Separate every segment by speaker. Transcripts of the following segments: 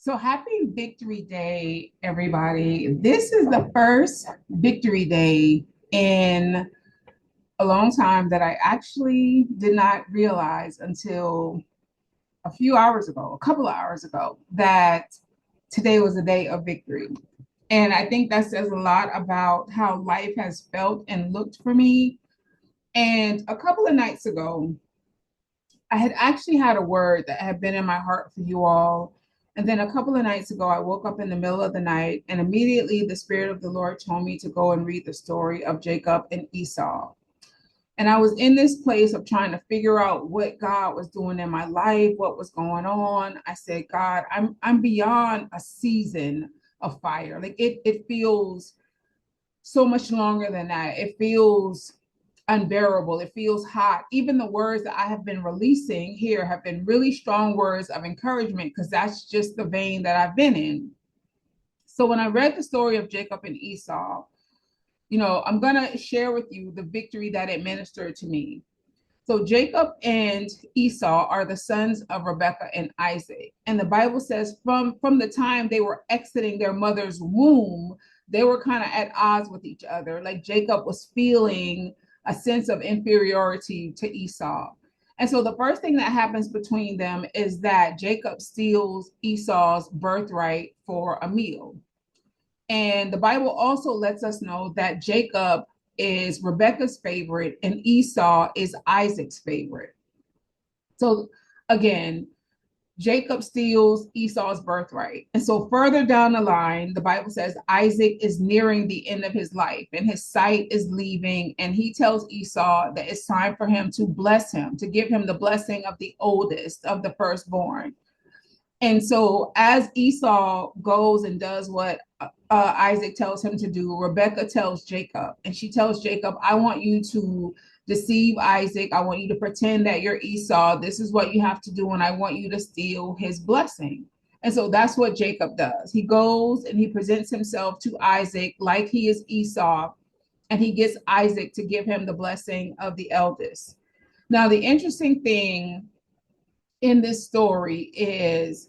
Speaker 1: So happy Victory Day, everybody. This is the first Victory Day in a long time that I actually did not realize until a few hours ago, a couple of hours ago, that today was a day of victory. And I think that says a lot about how life has felt and looked for me. And a couple of nights ago, I had actually had a word that had been in my heart for you all. And then a couple of nights ago, I woke up in the middle of the night, and immediately the Spirit of the Lord told me to go and read the story of Jacob and Esau. And I was in this place of trying to figure out what God was doing in my life, what was going on. I said, God, I'm beyond a season of fire. Like it feels so much longer than that. It feels unbearable. It feels hot. Even the words that I have been releasing here have been really strong words of encouragement because that's just the vein that I've been in. So when I read the story of Jacob and Esau, I'm going to share with you the victory that it ministered to me. So Jacob and Esau are the sons of Rebekah and Isaac. And the Bible says from the time they were exiting their mother's womb, they were kind of at odds with each other. Like Jacob was feeling a sense of inferiority to Esau. And so the first thing that happens between them is that Jacob steals Esau's birthright for a meal. And the Bible also lets us know that Jacob is Rebekah's favorite and Esau is Isaac's favorite. So again, Jacob steals Esau's birthright. And so further down the line, the Bible says Isaac is nearing the end of his life and his sight is leaving. And he tells Esau that it's time for him to bless him, to give him the blessing of the oldest, of the firstborn. And so as Esau goes and does what Isaac tells him to do, Rebekah tells Jacob, and she tells Jacob, I want you to deceive Isaac. I want you to pretend that you're Esau. This is what you have to do, and I want you to steal his blessing. And so that's what Jacob does. He goes and he presents himself to Isaac like he is Esau, and he gets Isaac to give him the blessing of the eldest. Now, the interesting thing in this story is,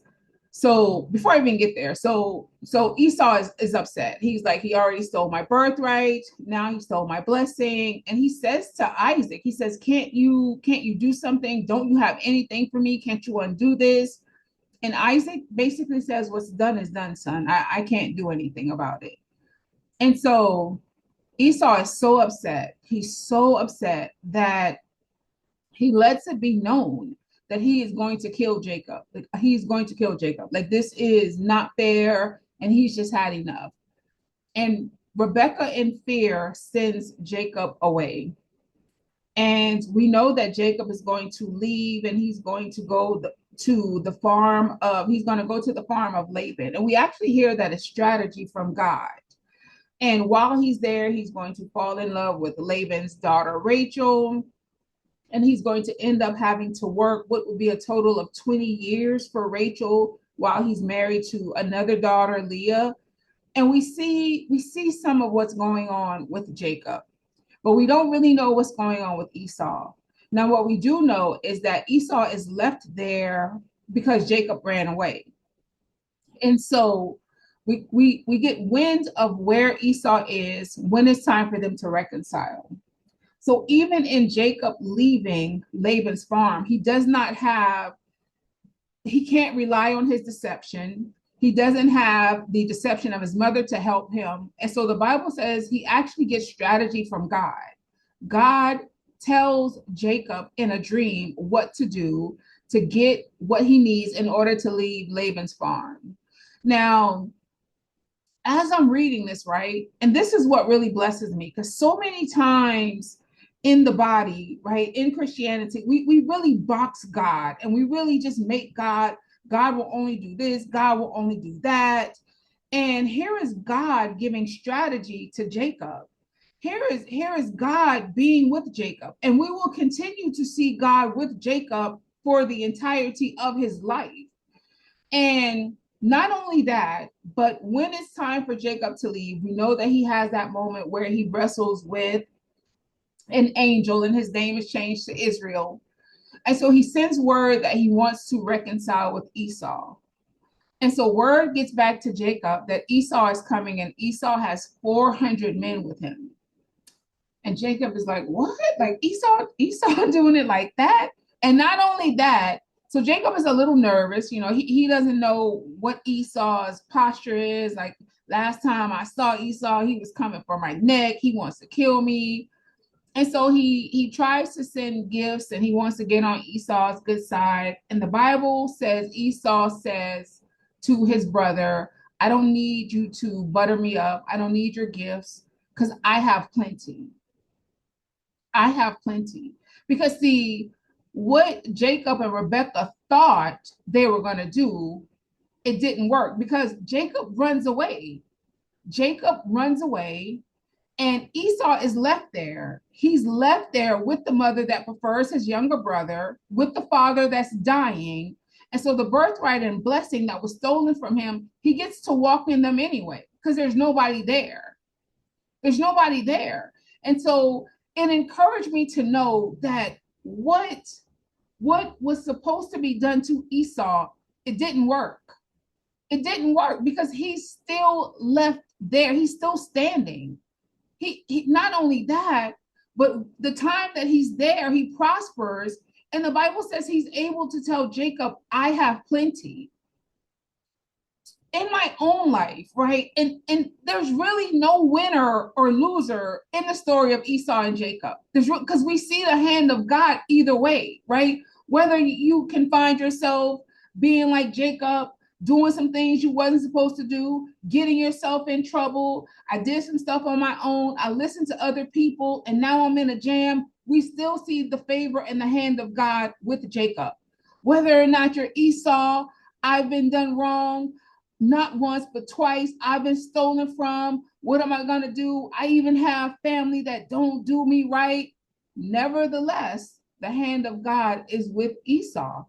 Speaker 1: so before I even get there, so Esau is upset. He's like, he already stole my birthright. Now he stole my blessing. And he says to Isaac, he says, can't you do something? Don't you have anything for me? Can't you undo this? And Isaac basically says, what's done is done, son. I can't do anything about it. And so Esau is so upset. He's so upset that he lets it be known that he is going to kill Jacob. Like he's going to kill Jacob. Like this is not fair, and he's just had enough. And Rebekah, in fear, sends Jacob away. And we know that Jacob is going to leave, and he's going to go to the farm of. He's going to go to the farm of Laban. And we actually hear that a strategy from God. And while he's there, he's going to fall in love with Laban's daughter Rachel, and he's going to end up having to work what would be a total of 20 years for Rachel while he's married to another daughter, Leah. And we see some of what's going on with Jacob, but we don't really know what's going on with Esau. Now, what we do know is that Esau is left there because Jacob ran away. And so we get wind of where Esau is when it's time for them to reconcile. So even in Jacob leaving Laban's farm, he can't rely on his deception. He doesn't have the deception of his mother to help him. And so the Bible says he actually gets strategy from God. God tells Jacob in a dream what to do to get what he needs in order to leave Laban's farm. Now, as I'm reading this, right, and this is what really blesses me, because so many times in the body, right, in Christianity, we really box God, and we really just make God will only do this, God will only do that. And here is God giving strategy to Jacob. Here is God being with Jacob. And we will continue to see God with Jacob for the entirety of his life. And not only that, but when it's time for Jacob to leave, we know that he has that moment where he wrestles with an angel, and his name is changed to Israel. And so he sends word that he wants to reconcile with Esau. And so word gets back to Jacob that Esau is coming, and Esau has 400 men with him. And Jacob is like, what? Like Esau doing it like that? And not only that, so Jacob is a little nervous. He doesn't know what Esau's posture is. Like last time I saw Esau, he was coming for my neck. He wants to kill me. And so he tries to send gifts, and he wants to get on Esau's good side. And the Bible says Esau says to his brother, I don't need you to butter me up. I don't need your gifts because I have plenty. I have plenty. Because see, what Jacob and Rebekah thought they were going to do, it didn't work because Jacob runs away. Jacob runs away, and Esau is left there. He's left there with the mother that prefers his younger brother, with the father that's dying. And so the birthright and blessing that was stolen from him, he gets to walk in them anyway because there's nobody there. There's nobody there. And so it encouraged me to know that what was supposed to be done to Esau, it didn't work. It didn't work because he's still left there. He's still standing. He not only that, but the time that he's there, he prospers. And the Bible says he's able to tell Jacob, I have plenty. In my own life, right? And there's really no winner or loser in the story of Esau and Jacob. Because we see the hand of God either way, right? Whether you can find yourself being like Jacob, doing some things you wasn't supposed to do, getting yourself in trouble. I did some stuff on my own. I listened to other people, and now I'm in a jam. We still see the favor and the hand of God with Jacob. Whether or not you're Esau, I've been done wrong, not once, but twice. I've been stolen from. What am I going to do? I even have family that don't do me right. Nevertheless, the hand of God is with Esau.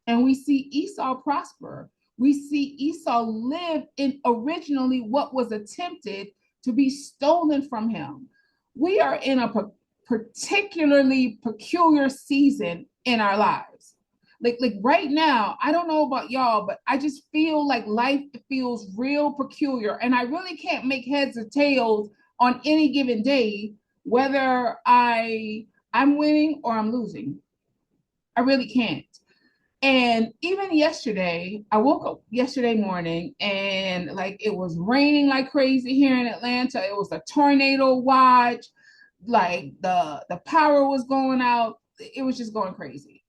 Speaker 1: And we see Esau prosper. We see Esau live in originally what was attempted to be stolen from him. We are in a particularly peculiar season in our lives. Like right now, I don't know about y'all, but I just feel like life feels real peculiar. And I really can't make heads or tails on any given day, whether I'm winning or I'm losing. I really can't. And even yesterday, I woke up yesterday morning and like it was raining like crazy here in Atlanta. It was a tornado watch, like the power was going out. It was just going crazy.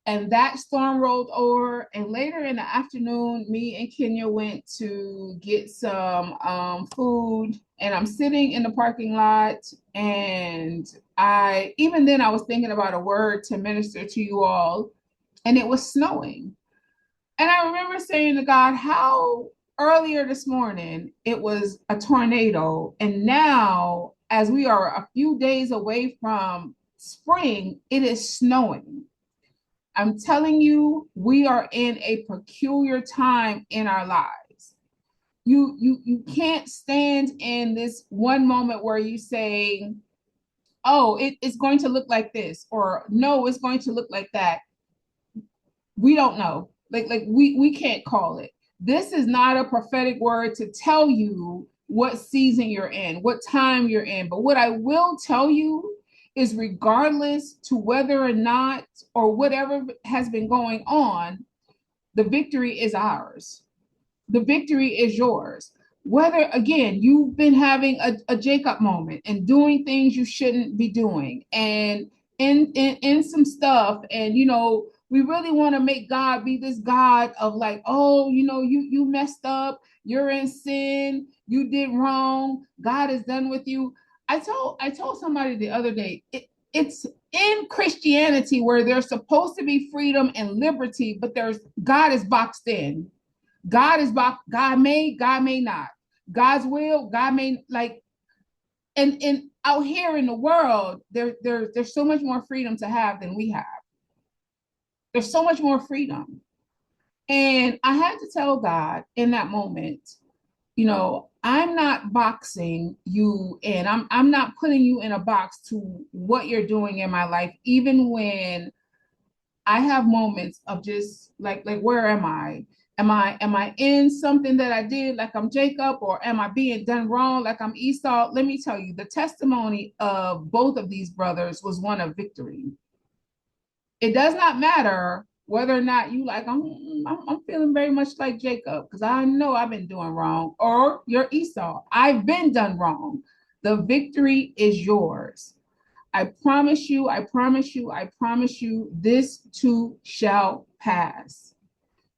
Speaker 1: And that storm rolled over. And later in the afternoon, me and Kenya went to get some food. And I'm sitting in the parking lot. And even then, I was thinking about a word to minister to you all. And it was snowing. And I remember saying to God, how earlier this morning it was a tornado. And now, as we are a few days away from spring, it is snowing. I'm telling you, we are in a peculiar time in our lives. You can't stand in this one moment where you say, oh, it's going to look like this, or no, it's going to look like that. We don't know. Like we can't call it. This is not a prophetic word to tell you what season you're in, what time you're in. But what I will tell you is regardless to whether or not or whatever has been going on, the victory is ours. The victory is yours. Whether, again, you've been having a Jacob moment and doing things you shouldn't be doing and in some stuff, and we really want to make God be this God of like, oh, you messed up, you're in sin, you did wrong, God is done with you. I told somebody the other day, it's in Christianity where there's supposed to be freedom and liberty, but God is boxed in. God may not. God's will, God may, like, and out here in the world, there's so much more freedom to have than we have. There's so much more freedom. And I had to tell God in that moment, I'm not boxing you in. I'm not putting you in a box to what you're doing in my life, even when I have moments of just like where am I? Am I in something that I did like I'm Jacob, or am I being done wrong like I'm Esau? Let me tell you, the testimony of both of these brothers was one of victory. It does not matter whether or not you like I'm feeling very much like Jacob because I know I've been doing wrong, or you're Esau. I've been done wrong. The victory is yours. I promise you, I promise you, I promise you, this too shall pass.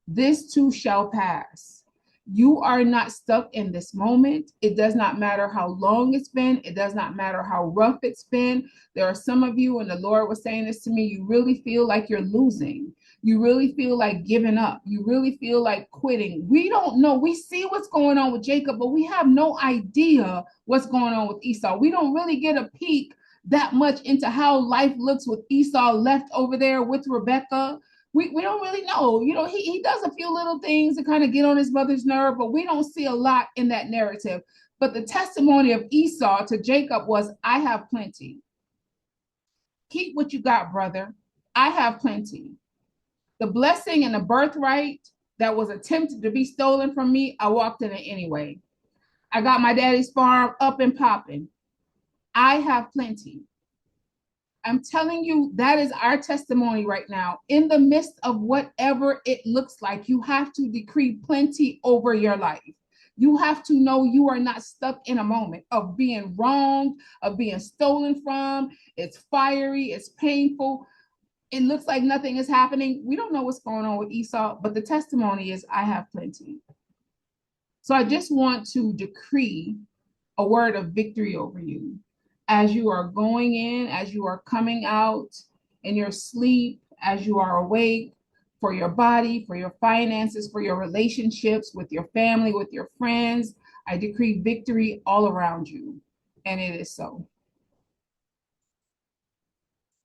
Speaker 1: This too shall pass. You are not stuck in this moment. It does not matter how long it's been. It does not matter how rough it's been. There are some of you, and the Lord was saying this to me, you really feel like you're losing. You really feel like giving up. You really feel like quitting. We don't know. We see what's going on with Jacob, but we have no idea what's going on with Esau. We don't really get a peek that much into how life looks with Esau left over there with Rebecca. We don't really know. You know, he does a few little things to kind of get on his mother's nerve, but we don't see a lot in that narrative. But the testimony of Esau to Jacob was, I have plenty. Keep what you got, brother. I have plenty. The blessing and the birthright that was attempted to be stolen from me, I walked in it anyway. I got my daddy's farm up and popping. I have plenty. I'm telling you, that is our testimony right now. In the midst of whatever it looks like, you have to decree plenty over your life. You have to know you are not stuck in a moment of being wronged, of being stolen from. It's fiery, it's painful. It looks like nothing is happening. We don't know what's going on with Esau, but the testimony is, I have plenty. So I just want to decree a word of victory over you as you are going in, as you are coming out in your sleep, as you are awake, for your body, for your finances, for your relationships with your family, with your friends. I decree victory all around you. And it is so.